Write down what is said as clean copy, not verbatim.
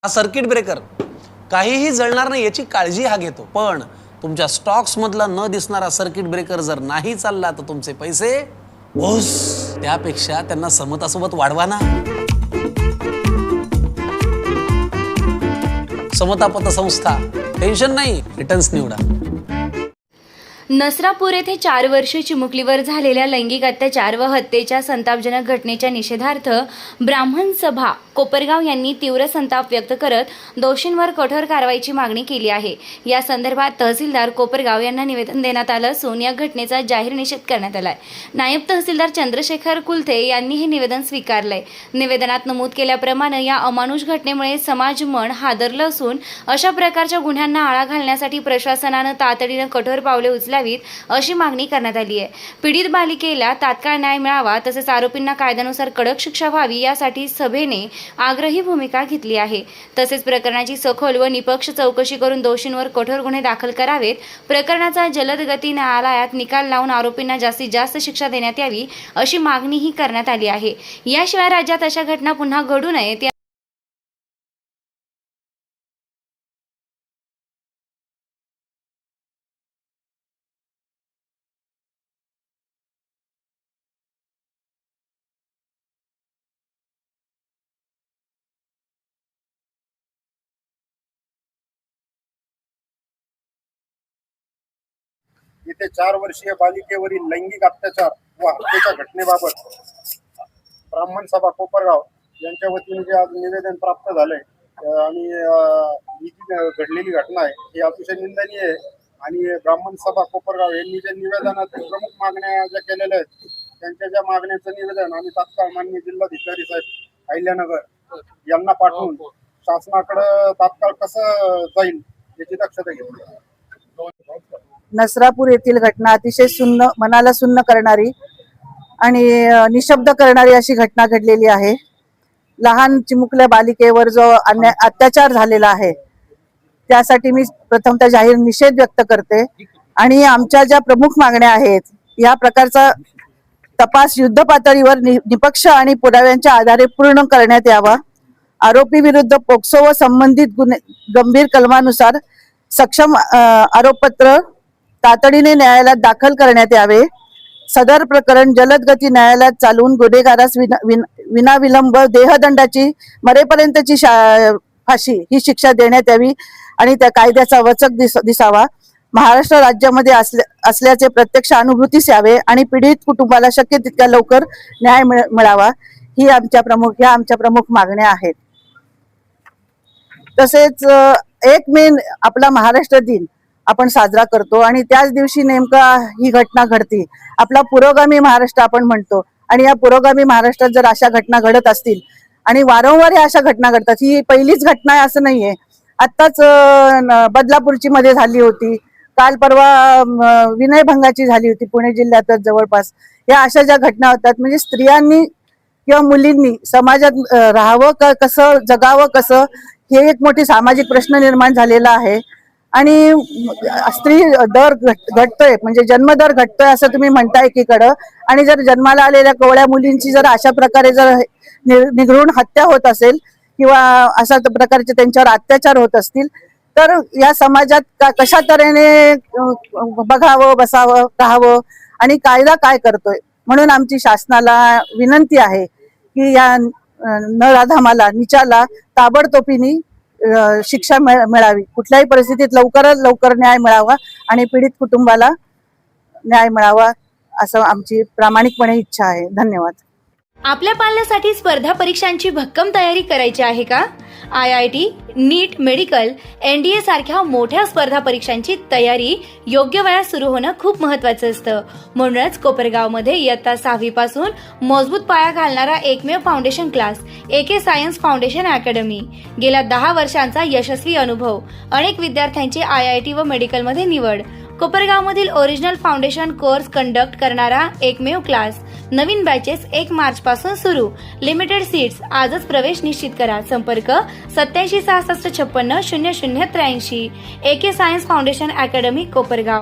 हा circuit breaker काहीही जळणार नाही याची काळजी हा घेतो, पण तुमच्या स्टॉक्स मधला न दिसणारा सर्किट ब्रेकर जर नाही चालला तर तुमचे पैसे ओस, त्यापेक्षा त्यांना समतासोबत वाढवा ना। समता पतसंस्था, टेन्शन नाही, रिटर्न्स निवडा। नसरापूर येथे 4 वर्षीय चिमुकलीवर झालेल्या लैंगिक अत्याचार व हत्येच्या संतापजनक घटनेच्या निषेधार्थ ब्राह्मण सभा कोपरगाव यांनी तीव्र संताप व्यक्त करत दोषींवर कठोर कारवाईची मागणी केली आहे। या संदर्भात तहसीलदार कोपरगाव यांना निवेदन देण्यात आलं असून या घटनेचा जाहीर निषेध करण्यात आलाय। नायब तहसीलदार चंद्रशेखर कुलथे यांनी हे निवेदन स्वीकारलंय। निवेदनात नमूद केल्याप्रमाणे या अमानुष घटनेमुळे समाज मन हादरलं असून अशा प्रकारच्या गुन्ह्यांना आळा घालण्यासाठी प्रशासनानं तातडीनं कठोर पावले उचलावीत अशी मागणी करण्यात आली आहे। पीडित बालिकेला तात्काळ न्याय मिळावा तसेच आरोपींना कायद्यानुसार कडक शिक्षा व्हावी यासाठी सभेने आग्रही भूमिका घेतली आहे। तसेच प्रकरणाची सखोल व निपक्ष चौकशी करून दोषींवर कठोर गुन्हे दाखल करावेत। प्रकरणाचा जलद गती न्यायालयात निकाल लावून आरोपींना जास्तीत जास्त शिक्षा देण्यात यावी अशी मागणीही करण्यात आली आहे। याशिवाय राज्यात अशा घटना पुन्हा घडू नयेत येथे 4 वर्षीय बालिकेवरील लैंगिक अत्याचार व हत्येच्या घटनेबाबत ब्राह्मण सभा कोपरगाव यांच्या वतीने जे आज निवेदन प्राप्त झाले आणि ही जी घडलेली घटना आहे ही अतिशय निंदनीय आहे। आणि ब्राह्मण सभा कोपरगाव यांनी जे निवेदनात प्रमुख मागण्या ज्या केलेल्या आहेत त्यांच्या ज्या मागण्याचं निवेदन आम्ही तात्काळ माननीय जिल्हाधिकारी साहेब अहिल्यानगर यांना पाठवून शासनाकडे तात्काळ कसं जाईल याची दक्षता घेतली। नसरापूर येथील घटना अतिशय सुन्न, मनाला सुन्न करणारी आणि निशब्द करणारी अशी घटना घडलेली आहे। लहान चिमुकल्या बालिकेवर जो अत्याचार झालेला आहे त्यासाठी मी प्रथमतः जाहीर निषेध व्यक्त करते आणि आमच्या ज्या प्रमुख मागण्या आहेत या प्रकारचा तपास युद्ध पातळीवर निपक्ष आणि पुराव्यांच्या आधारे पूर्ण करण्यात यावा। आरोपी विरुद्ध पोक्सो व संबंधित गुन्हे गंभीर कलमानुसार सक्षम आरोपपत्र तातडीने न्यायालयात दाखल करण्यात यावे। सदर प्रकरण जलद गती न्यायालयात चालवून गुन्हेगारास विनाविलंब देहदंडाची मरेपर्यंतची फाशी ही शिक्षा देण्यात यावी आणि त्या कायद्याचा वचक दिसावा। महाराष्ट्र राज्यामध्ये असल्याचे प्रत्यक्ष अनुभूतीस यावे आणि पीडित कुटुंबाला शक्य तितक्या लवकर न्याय मिळावा ही आमच्या प्रमुख मागण्या आहेत। तसेच 1 मे आपला महाराष्ट्र दिन आपण साजरा करतो आणि त्याच दिवशी नेमका ही घटना घडते। आपला पुरोगामी महाराष्ट्र आपण म्हणतो आणि या पुरोगामी महाराष्ट्रात जर अशा घटना घडत असतील आणि वारंवार अशा घटना घडतात, ही पहिलीच घटना आहे असं नाहीये। आत्ताच बदलापूरची मध्ये झाली होती, काल परवा विनयभंगाची झाली होती पुणे जिल्ह्यातच जवळपास। या अशा ज्या घटना होतात म्हणजे स्त्रियांनी किंवा मुलींनी समाजात राहावं कसं, जगावं कसं, हे एक मोठी सामाजिक प्रश्न निर्माण झालेला आहे। आणि स्त्री दर घटतोय म्हणजे जन्मदर घटतोय असं तुम्ही म्हणताय एकीकडं, आणि जर जन्माला आलेल्या कोवळ्या मुलींची जर अशा प्रकारे जर निघळून हत्या होत असेल किंवा अशा प्रकारचे त्यांच्यावर अत्याचार होत असतील तर या समाजात कशा तऱ्हेने बघावं, बसावं, राहावं आणि कायदा काय करतोय। म्हणून आमची शासनाला विनंती आहे की या नराधमाला, नीचाला ताबडतोबीने शिक्षा मिळावी, कुठल्याही परिस्थितीत लवकरात लवकर न्याय मिळावा आणि पीडित कुटुंबाला न्याय मिळावा असं आमची प्रामाणिकपणे इच्छा आहे। धन्यवाद। आपल्या पाल्यासाठी स्पर्धा परीक्षांची भक्कम तयारी करायची आहे का? IIT, नीट, मेडिकल, NDA सारख्या मोठ्या स्पर्धा परीक्षांची तयारी योग्य वयात सुरू होणं खूप महत्त्वाचं असतं। म्हणूनच कोपरगावमध्ये इयत्ता 6वी पासून मजबूत पाया घालणारा एकमेव foundation class AK science foundation academy. गेल्या 10 वर्षांचा यशस्वी अनुभव, अनेक विद्यार्थ्यांची IIT व मेडिकलमध्ये निवड। कोपरगावमधील ओरिजिनल फाउंडेशन कोर्स कंडक्ट करणारा एकमेव क्लास। नवीन बॅचेस 1 मार्च पासून सुरू। Limited seats. आजच प्रवेश निश्चित करा। संपर्क 87 66 56 00 83। AK science foundation academy Kopargaon.